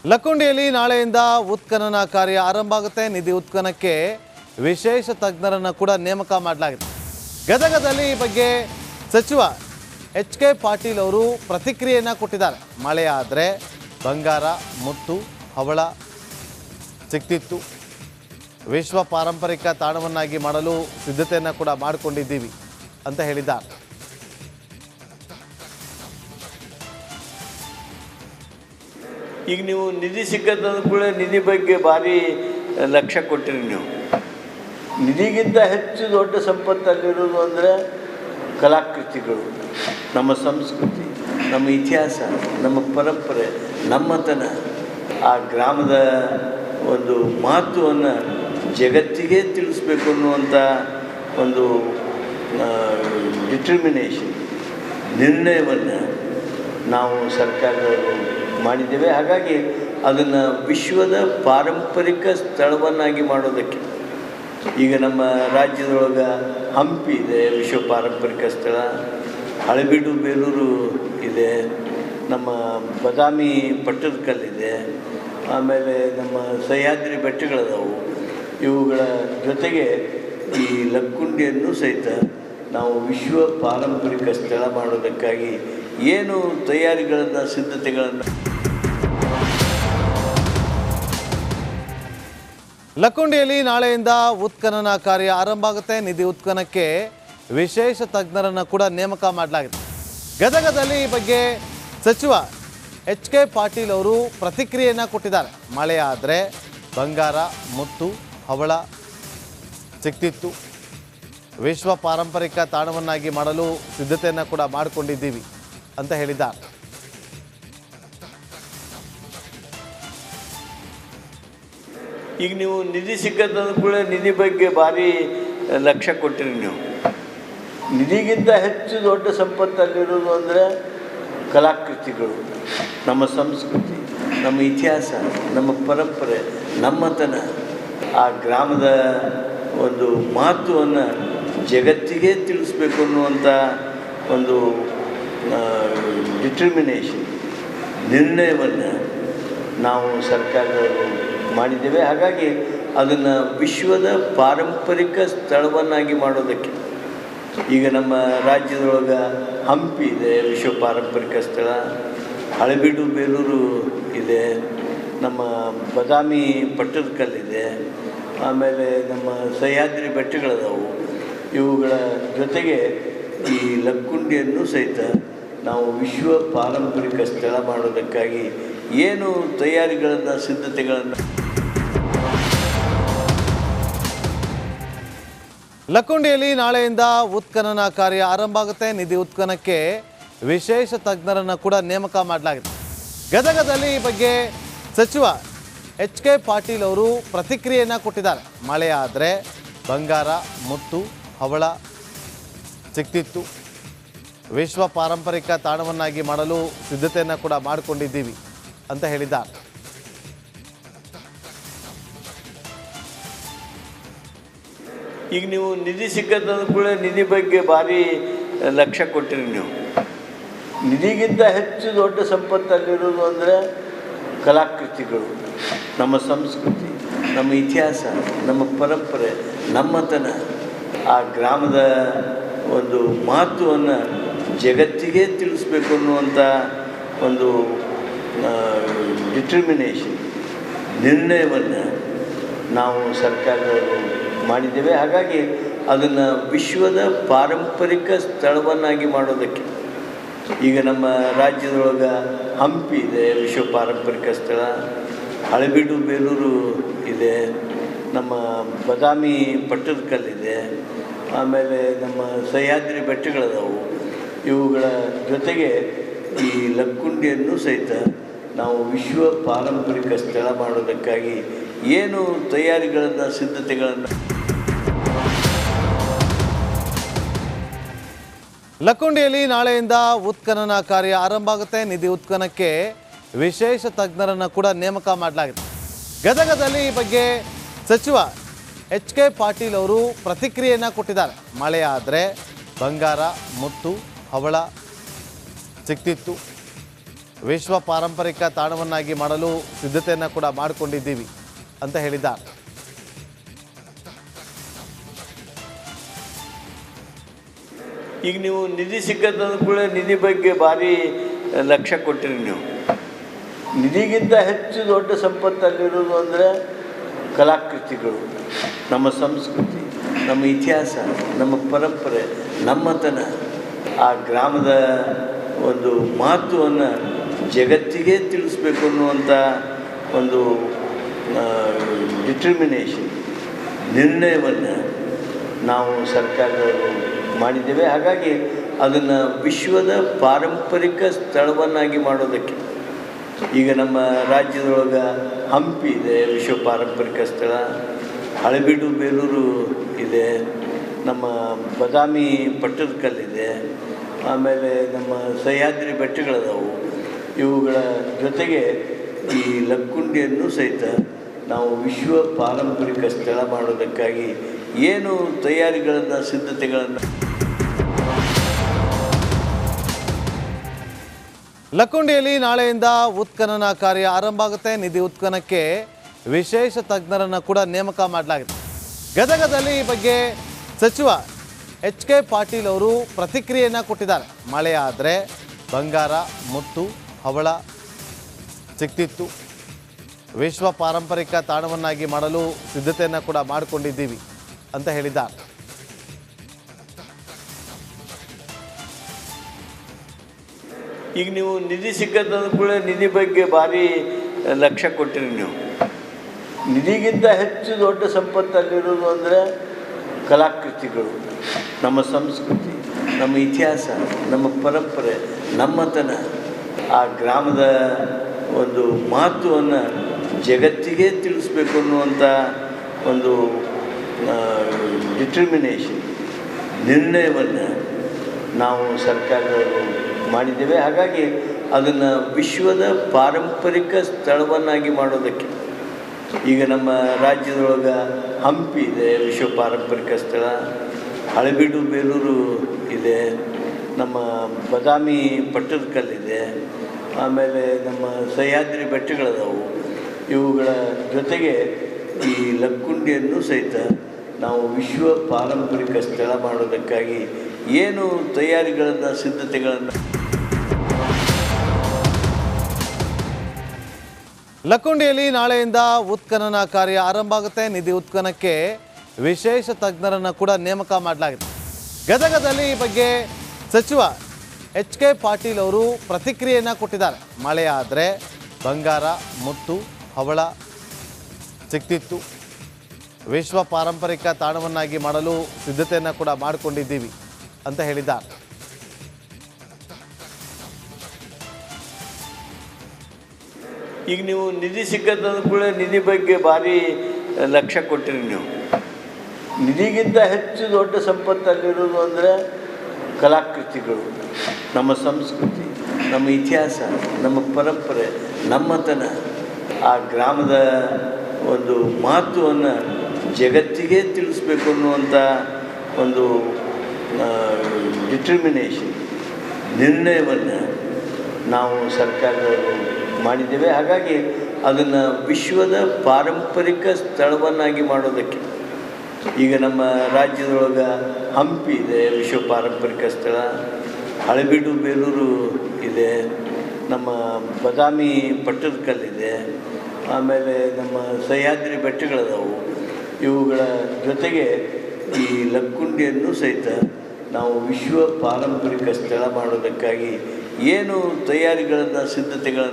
ಲಕ್ಕುಂಡಿಯಲ್ಲಿ ನಾಳೆಯಿಂದ ಉತ್ಖನನ ಕಾರ್ಯ ಆರಂಭ ಆಗುತ್ತೆ. ನಿಧಿ ಉತ್ಖನನಕ್ಕೆ ವಿಶೇಷ ತಜ್ಞರನ್ನು ಕೂಡ ನೇಮಕ ಮಾಡಲಾಗಿದೆ. ಗದಗದಲ್ಲಿ ಈ ಬಗ್ಗೆ ಸಚಿವ ಎಚ್ ಕೆ ಪಾಟೀಲ್ ಅವರು ಪ್ರತಿಕ್ರಿಯೆಯನ್ನು ಕೊಟ್ಟಿದ್ದಾರೆ. ಮಳೆ ಆದರೆ ಬಂಗಾರ, ಮುತ್ತು, ಹವಳ ಸಿಕ್ತಿತ್ತು. ವಿಶ್ವ ಪಾರಂಪರಿಕ ತಾಣವನ್ನಾಗಿ ಮಾಡಲು ಸಿದ್ಧತೆಯನ್ನು ಕೂಡ ಮಾಡಿಕೊಂಡಿದ್ದೀವಿ ಅಂತ ಹೇಳಿದ್ದಾರೆ. ಈಗ ನೀವು ನಿಧಿ ಸಿಕ್ಕಂತಂದ ಕೂಡ ನಿಧಿ ಬಗ್ಗೆ ಭಾರಿ ಲಕ್ಷ್ಯ ಕೊಟ್ಟಿರಿ. ನೀವು ನಿಧಿಗಿಂತ ಹೆಚ್ಚು ದೊಡ್ಡ ಸಂಪತ್ತಲ್ಲಿರೋದು ಅಂದರೆ ಕಲಾಕೃತಿಗಳು, ನಮ್ಮ ಸಂಸ್ಕೃತಿ, ನಮ್ಮ ಇತಿಹಾಸ, ನಮ್ಮ ಪರಂಪರೆ, ನಮ್ಮತನ, ಆ ಗ್ರಾಮದ ಒಂದು ಮಹತ್ವವನ್ನು ಜಗತ್ತಿಗೆ ತಿಳಿಸ್ಬೇಕು ಅನ್ನುವಂಥ ಒಂದು ಡಿಟರ್ಮಿನೇಷನ್, ನಿರ್ಣಯವನ್ನು ನಾವು ಸರ್ಕಾರದವರು ಮಾಡಿದ್ದೇವೆ. ಹಾಗಾಗಿ ಅದನ್ನು ವಿಶ್ವದ ಪಾರಂಪರಿಕ ಸ್ಥಳವನ್ನಾಗಿ ಮಾಡೋದಕ್ಕೆ ಈಗ ನಮ್ಮ ರಾಜ್ಯದೊಳಗೆ ಹಂಪಿ ಇದೆ, ವಿಶ್ವ ಪಾರಂಪರಿಕ ಸ್ಥಳ. ಹಳೆಬೀಡು ಬೇಲೂರು ಇದೆ, ನಮ್ಮ ಬಾದಾಮಿ ಪಟ್ಟದಕಲ್ಲಿದೆ, ಆಮೇಲೆ ನಮ್ಮ ಸಹ್ಯಾದ್ರಿ ಬೆಟ್ಟಗಳದಾವು. ಇವುಗಳ ಜೊತೆಗೆ ಈ ಲಕ್ಕುಂಡಿಯನ್ನು ಸಹಿತ ನಾವು ವಿಶ್ವ ಪಾರಂಪರಿಕ ಸ್ಥಳ ಮಾಡೋದಕ್ಕಾಗಿ ಏನು ತಯಾರಿಗಳನ್ನು, ಸಿದ್ಧತೆಗಳನ್ನು. ಲಕ್ಕುಂಡಿಯಲ್ಲಿ ನಾಳೆಯಿಂದ ಉತ್ಖನನ ಕಾರ್ಯ ಆರಂಭ ಆಗುತ್ತೆ. ನಿಧಿ ಉತ್ಖನನಕ್ಕೆ ವಿಶೇಷ ತಜ್ಞರನ್ನು ಕೂಡ ನೇಮಕ ಮಾಡಲಾಗಿದೆ. ಗದಗದಲ್ಲಿ ಈ ಬಗ್ಗೆ ಸಚಿವ ಎಚ್ ಕೆ ಪಾಟೀಲ್ ಅವರು ಪ್ರತಿಕ್ರಿಯೆಯನ್ನು ಕೊಟ್ಟಿದ್ದಾರೆ. ಮಳೆ ಆದರೆ ಬಂಗಾರ, ಮುತ್ತು, ಹವಳ ಸಿಕ್ತಿತ್ತು. ವಿಶ್ವ ಪಾರಂಪರಿಕ ತಾಣವನ್ನಾಗಿ ಮಾಡಲು ಸಿದ್ಧತೆಯನ್ನು ಕೂಡ ಮಾಡಿಕೊಂಡಿದ್ದೀವಿ ಅಂತ ಹೇಳಿದ್ದಾರೆ. ಈಗ ನೀವು ನಿಧಿ ಸಿಕ್ಕಂತಂದ ಕೂಡ ನಿಧಿ ಬಗ್ಗೆ ಭಾರಿ ಲಕ್ಷ್ಯ ಕೊಟ್ಟಿರಿ. ನೀವು ನಿಧಿಗಿಂತ ಹೆಚ್ಚು ದೊಡ್ಡ ಸಂಪತ್ತಲ್ಲಿರೋದು ಅಂದರೆ ಕಲಾಕೃತಿಗಳು, ನಮ್ಮ ಸಂಸ್ಕೃತಿ, ನಮ್ಮ ಇತಿಹಾಸ, ನಮ್ಮ ಪರಂಪರೆ, ನಮ್ಮತನ, ಆ ಗ್ರಾಮದ ಒಂದು ಮಹತ್ವವನ್ನು ಜಗತ್ತಿಗೆ ತಿಳಿಸ್ಬೇಕು ಅನ್ನುವಂಥ ಒಂದು ಡಿಟರ್ಮಿನೇಷನ್, ನಿರ್ಣಯವನ್ನು ನಾವು ಸರ್ಕಾರದವರು ಮಾಡಿದ್ದೇವೆ. ಹಾಗಾಗಿ ಅದನ್ನು ವಿಶ್ವದ ಪಾರಂಪರಿಕ ಸ್ಥಳವನ್ನಾಗಿ ಮಾಡೋದಕ್ಕೆ ಈಗ ನಮ್ಮ ರಾಜ್ಯದೊಳಗೆ ಹಂಪಿ ಇದೆ, ವಿಶ್ವ ಪಾರಂಪರಿಕ ಸ್ಥಳ. ಹಳೆಬೀಡು ಬೇಲೂರು ಇದೆ, ನಮ್ಮ ಬಾದಾಮಿ ಪಟ್ಟದಕಲ್ಲಿದೆ, ಆಮೇಲೆ ನಮ್ಮ ಸಹ್ಯಾದ್ರಿ ಬೆಟ್ಟಗಳದಾವು. ಇವುಗಳ ಜೊತೆಗೆ ಈ ಲಕ್ಕುಂಡಿಯನ್ನು ಸಹಿತ ನಾವು ವಿಶ್ವ ಪಾರಂಪರಿಕ ಸ್ಥಳ ಮಾಡೋದಕ್ಕಾಗಿ ಏನು ತಯಾರಿಗಳನ್ನು, ಸಿದ್ಧತೆಗಳನ್ನು. ಲಕ್ಕುಂಡಿಯಲ್ಲಿ ನಾಳೆಯಿಂದ ಉತ್ಖನನ ಕಾರ್ಯ ಆರಂಭ ಆಗುತ್ತೆ. ನಿಧಿ ಉತ್ಖನನಕ್ಕೆ ವಿಶೇಷ ತಜ್ಞರನ್ನು ಕೂಡ ನೇಮಕ ಮಾಡಲಾಗಿದೆ. ಗದಗದಲ್ಲಿ ಈ ಬಗ್ಗೆ ಸಚಿವ ಎಚ್ ಕೆ ಪಾಟೀಲ್ ಅವರು ಪ್ರತಿಕ್ರಿಯೆಯನ್ನು ಕೊಟ್ಟಿದ್ದಾರೆ. ಮಳೆ ಆದರೆ ಬಂಗಾರ, ಮುತ್ತು, ಹವಳ ಸಿಕ್ತಿತ್ತು. ವಿಶ್ವ ಪಾರಂಪರಿಕ ತಾಣವನ್ನಾಗಿ ಮಾಡಲು ಸಿದ್ಧತೆಯನ್ನು ಕೂಡ ಮಾಡಿಕೊಂಡಿದ್ದೀವಿ ಅಂತ ಹೇಳಿದ್ದಾರೆ. ಈಗ ನೀವು ನಿಧಿ ಸಿಕ್ಕಂತಂದ ಕೂಡ ನಿಧಿ ಬಗ್ಗೆ ಭಾರಿ ಲಕ್ಷ್ಯ ಕೊಟ್ಟಿರಿ. ನೀವು ನಿಧಿಗಿಂತ ಹೆಚ್ಚು ದೊಡ್ಡ ಸಂಪತ್ತಲ್ಲಿರೋದು ಅಂದರೆ ಕಲಾಕೃತಿಗಳು, ನಮ್ಮ ಸಂಸ್ಕೃತಿ, ನಮ್ಮ ಇತಿಹಾಸ, ನಮ್ಮ ಪರಂಪರೆ, ನಮ್ಮತನ, ಆ ಗ್ರಾಮದ ಒಂದು ಮಹತ್ವವನ್ನು ಜಗತ್ತಿಗೆ ತಿಳಿಸ್ಬೇಕು ಅನ್ನುವಂಥ ಒಂದು ಡಿಟರ್ಮಿನೇಷನ್, ನಿರ್ಣಯವನ್ನು ನಾವು ಸರ್ಕಾರದವರು ಮಾಡಿದ್ದೇವೆ. ಹಾಗಾಗಿ ಅದನ್ನು ವಿಶ್ವದ ಪಾರಂಪರಿಕ ಸ್ಥಳವನ್ನಾಗಿ ಮಾಡೋದಕ್ಕೆ ಈಗ ನಮ್ಮ ರಾಜ್ಯದೊಳಗೆ ಹಂಪಿ ಇದೆ, ವಿಶ್ವ ಪಾರಂಪರಿಕ ಸ್ಥಳ. ಹಳೆಬೀಡು ಬೇಲೂರು ಇದೆ, ನಮ್ಮ ಬಾದಾಮಿ ಪಟ್ಟದಕಲ್ಲಿದೆ, ಆಮೇಲೆ ನಮ್ಮ ಸಹ್ಯಾದ್ರಿ ಬೆಟ್ಟಗಳದಾವು. ಇವುಗಳ ಜೊತೆಗೆ ಈ ಲಕ್ಕುಂಡಿಯನ್ನು ಸಹಿತ ನಾವು ವಿಶ್ವ ಪಾರಂಪರಿಕ ಸ್ಥಳ ಮಾಡೋದಕ್ಕಾಗಿ ಏನು ತಯಾರಿಗಳನ್ನು, ಸಿದ್ಧತೆಗಳನ್ನು. ಲಕ್ಕುಂಡಿಯಲ್ಲಿ ನಾಳೆಯಿಂದ ಉತ್ಖನನ ಕಾರ್ಯ ಆರಂಭ ಆಗುತ್ತೆ. ನಿಧಿ ಉತ್ಖನನಕ್ಕೆ ವಿಶೇಷ ತಜ್ಞರನ್ನು ಕೂಡ ನೇಮಕ ಮಾಡಲಾಗಿದೆ. ಗದಗದಲ್ಲಿ ಈ ಬಗ್ಗೆ ಸಚಿವ ಎಚ್ ಕೆ ಪಾಟೀಲ್ ಅವರು ಪ್ರತಿಕ್ರಿಯೆಯನ್ನು ಕೊಟ್ಟಿದ್ದಾರೆ. ಮಳೆ ಆದರೆ ಬಂಗಾರ, ಮುತ್ತು, ಹವಳ ಸಿಕ್ತಿತ್ತು. ವಿಶ್ವ ಪಾರಂಪರಿಕ ತಾಣವನ್ನಾಗಿ ಮಾಡಲು ಸಿದ್ಧತೆಯನ್ನು ಕೂಡ ಮಾಡಿಕೊಂಡಿದ್ದೀವಿ ಅಂತ ಹೇಳಿದ್ದಾರೆ. ಈಗ ನೀವು ನಿಧಿ ಸಿಕ್ಕಂದ ಕೂಡ ನಿಧಿ ಬಗ್ಗೆ ಭಾರಿ ಲಕ್ಷ್ಯ ಕೊಟ್ಟಿರಿ. ನೀವು ನಿಧಿಗಿಂತ ಹೆಚ್ಚು ದೊಡ್ಡ ಸಂಪತ್ತಲ್ಲಿರೋದು ಅಂದರೆ ಕಲಾಕೃತಿಗಳು, ನಮ್ಮ ಸಂಸ್ಕೃತಿ, ನಮ್ಮ ಇತಿಹಾಸ, ನಮ್ಮ ಪರಂಪರೆ, ನಮ್ಮತನ, ಆ ಗ್ರಾಮದ ಒಂದು ಮಹತ್ವವನ್ನು ಜಗತ್ತಿಗೆ ತಿಳಿಸ್ಬೇಕು ಅನ್ನುವಂಥ ಒಂದು ಡಿಟರ್ಮಿನೇಷನ್, ನಿರ್ಣಯವನ್ನು ನಾವು ಸರ್ಕಾರದವರು ಮಾಡಿದ್ದೇವೆ. ಹಾಗಾಗಿ ಅದನ್ನು ವಿಶ್ವದ ಪಾರಂಪರಿಕ ಸ್ಥಳವನ್ನಾಗಿ ಮಾಡೋದಕ್ಕೆ ಈಗ ನಮ್ಮ ರಾಜ್ಯದೊಳಗೆ ಹಂಪಿ ಇದೆ, ವಿಶ್ವ ಪಾರಂಪರಿಕ ಸ್ಥಳ. ಹಳೆಬೀಡು ಬೇಲೂರು ಇದೆ, ನಮ್ಮ ಬಾದಾಮಿ ಪಟ್ಟದಕಲ್ಲಿದೆ, ಆಮೇಲೆ ನಮ್ಮ ಸಹ್ಯಾದ್ರಿ ಬೆಟ್ಟಗಳದಾವು. ಇವುಗಳ ಜೊತೆಗೆ ಈ ಲಕ್ಕುಂಡಿಯನ್ನು ಸಹಿತ ನಾವು ವಿಶ್ವ ಪಾರಂಪರಿಕ ಸ್ಥಳ ಮಾಡೋದಕ್ಕಾಗಿ ಏನು ತಯಾರಿಗಳನ್ನು, ಸಿದ್ಧತೆಗಳನ್ನು. ಲಕ್ಕುಂಡಿಯಲ್ಲಿ ನಾಳೆಯಿಂದ ಉತ್ಖನನ ಕಾರ್ಯ ಆರಂಭ ಆಗುತ್ತೆ. ನಿಧಿ ಉತ್ಖನನಕ್ಕೆ ವಿಶೇಷ ತಜ್ಞರನ್ನು ಕೂಡ ನೇಮಕ ಮಾಡಲಾಗಿದೆ. ಗದಗದಲ್ಲಿ ಈ ಬಗ್ಗೆ ಸಚಿವ HK ಪಾಟೀಲ್ ಅವರು ಪ್ರತಿಕ್ರಿಯೆಯನ್ನು ಕೊಟ್ಟಿದ್ದಾರೆ. ಮಳೆ ಆದರೆ ಬಂಗಾರ, ಮುತ್ತು, ಹವಳ ಸಿಕ್ತಿತ್ತು. ವಿಶ್ವ ಪಾರಂಪರಿಕ ತಾಣವನ್ನಾಗಿ ಮಾಡಲು ಸಿದ್ಧತೆಯನ್ನು ಕೂಡ ಮಾಡಿಕೊಂಡಿದ್ದೀವಿ ಅಂತ ಹೇಳಿದ್ದಾರೆ. ಈಗ ನೀವು ನಿಧಿ ಸಿಕ್ಕಂದ ಕೂಡ ನಿಧಿ ಬಗ್ಗೆ ಭಾರಿ ಲಕ್ಷ್ಯ ಕೊಟ್ಟಿರಿ. ನೀವು ನಿಧಿಗಿಂತ ಹೆಚ್ಚು ದೊಡ್ಡ ಸಂಪತ್ತಲ್ಲಿರೋದು ಅಂದರೆ ಕಲಾಕೃತಿಗಳು, ನಮ್ಮ ಸಂಸ್ಕೃತಿ, ನಮ್ಮ ಇತಿಹಾಸ, ನಮ್ಮ ಪರಂಪರೆ, ನಮ್ಮತನ, ಆ ಗ್ರಾಮದ ಒಂದು ಮಹತ್ವವನ್ನು ಜಗತ್ತಿಗೆ ತಿಳಿಸ್ಬೇಕು ಅನ್ನುವಂಥ ಒಂದು ಡಿಟರ್ಮಿನೇಷನ್, ನಿರ್ಣಯವನ್ನು ನಾವು ಸರ್ಕಾರದವರು ಮಾಡಿದ್ದೇವೆ. ಹಾಗಾಗಿ ಅದನ್ನು ವಿಶ್ವದ ಪಾರಂಪರಿಕ ಸ್ಥಳವನ್ನಾಗಿ ಮಾಡೋದಕ್ಕೆ ಈಗ ನಮ್ಮ ರಾಜ್ಯದೊಳಗೆ ಹಂಪಿ ಇದೆ, ವಿಶ್ವ ಪಾರಂಪರಿಕ ಸ್ಥಳ. ಹಳೆಬೀಡು ಬೇಲೂರು ಇದೆ, ನಮ್ಮ ಬಾದಾಮಿ ಪಟ್ಟದಕಲ್ಲಿದೆ, ಆಮೇಲೆ ನಮ್ಮ ಸಹ್ಯಾದ್ರಿ ಬೆಟ್ಟಗಳದಾವು. ಇವುಗಳ ಜೊತೆಗೆ ಈ ಲಕ್ಕುಂಡಿಯನ್ನು ಸಹಿತ ನಾವು ವಿಶ್ವ ಪಾರಂಪರಿಕ ಸ್ಥಳ ಮಾಡೋದಕ್ಕಾಗಿ ಏನು ತಯಾರಿಗಳನ್ನು, ಸಿದ್ಧತೆಗಳನ್ನು. ಲಕ್ಕುಂಡಿಯಲ್ಲಿ ನಾಳೆಯಿಂದ ಉತ್ಖನನ ಕಾರ್ಯ ಆರಂಭ ಆಗುತ್ತೆ. ನಿಧಿ ಉತ್ಖನನಕ್ಕೆ ವಿಶೇಷ ತಜ್ಞರನ್ನು ಕೂಡ ನೇಮಕ ಮಾಡಲಾಗಿದೆ. ಗದಗದಲ್ಲಿ ಈ ಬಗ್ಗೆ ಸಚಿವ HK ಪಾಟೀಲ್ ಅವರು ಪ್ರತಿಕ್ರಿಯೆಯನ್ನು ಕೊಟ್ಟಿದ್ದಾರೆ. ಮಳೆ ಆದರೆ ಬಂಗಾರ, ಮುತ್ತು, ಹವಳ ಸಿಕ್ತಿತ್ತು. ವಿಶ್ವ ಪಾರಂಪರಿಕ ತಾಣವನ್ನಾಗಿ ಮಾಡಲು ಸಿದ್ಧತೆಯನ್ನು ಕೂಡ ಮಾಡಿಕೊಂಡಿದ್ದೀವಿ ಅಂತ ಹೇಳಿದ್ದಾರೆ. ಈಗ ನೀವು ನಿಧಿ ಸಿಕ್ಕಂದ ಕೂಡ ನಿಧಿ ಬಗ್ಗೆ ಭಾರಿ ಲಕ್ಷ್ಯ ಕೊಟ್ಟಿರಿ. ನೀವು ನಿಧಿಗಿಂತ ಹೆಚ್ಚು ದೊಡ್ಡ ಸಂಪತ್ತಲ್ಲಿರೋದು ಅಂದರೆ ಕಲಾಕೃತಿಗಳು, ನಮ್ಮ ಸಂಸ್ಕೃತಿ, ನಮ್ಮ ಇತಿಹಾಸ, ನಮ್ಮ ಪರಂಪರೆ, ನಮ್ಮತನ, ಆ ಗ್ರಾಮದ ಒಂದು ಮಹತ್ವವನ್ನು ಜಗತ್ತಿಗೆ ತಿಳಿಸ್ಬೇಕು ಅನ್ನುವಂಥ ಒಂದು ಡಿಟರ್ಮಿನೇಷನ್, ನಿರ್ಣಯವನ್ನು ನಾವು ಸರ್ಕಾರದವರು ಮಾಡಿದ್ದೇವೆ. ಹಾಗಾಗಿ ಅದನ್ನು ವಿಶ್ವದ ಪಾರಂಪರಿಕ ಸ್ಥಳವನ್ನಾಗಿ ಮಾಡೋದಕ್ಕೆ ಈಗ ನಮ್ಮ ರಾಜ್ಯದೊಳಗೆ ಹಂಪಿ ಇದೆ, ವಿಶ್ವ ಪಾರಂಪರಿಕ ಸ್ಥಳ. ಹಳೆಬೀಡು ಬೇಲೂರು ಇದೆ, ನಮ್ಮ ಬಾದಾಮಿ ಪಟ್ಟದಕಲ್ಲಿದೆ, ಆಮೇಲೆ ನಮ್ಮ ಸಹ್ಯಾದ್ರಿ ಬೆಟ್ಟಗಳದಾವು. ಇವುಗಳ ಜೊತೆಗೆ ಈ ಲಕ್ಕುಂಡಿಯನ್ನು ಸಹಿತ ನಾವು ವಿಶ್ವ ಪಾರಂಪರಿಕ ಸ್ಥಳ ಮಾಡೋದಕ್ಕಾಗಿ ಏನು ತಯಾರಿಗಳನ್ನು, ಸಿದ್ಧತೆಗಳನ್ನು.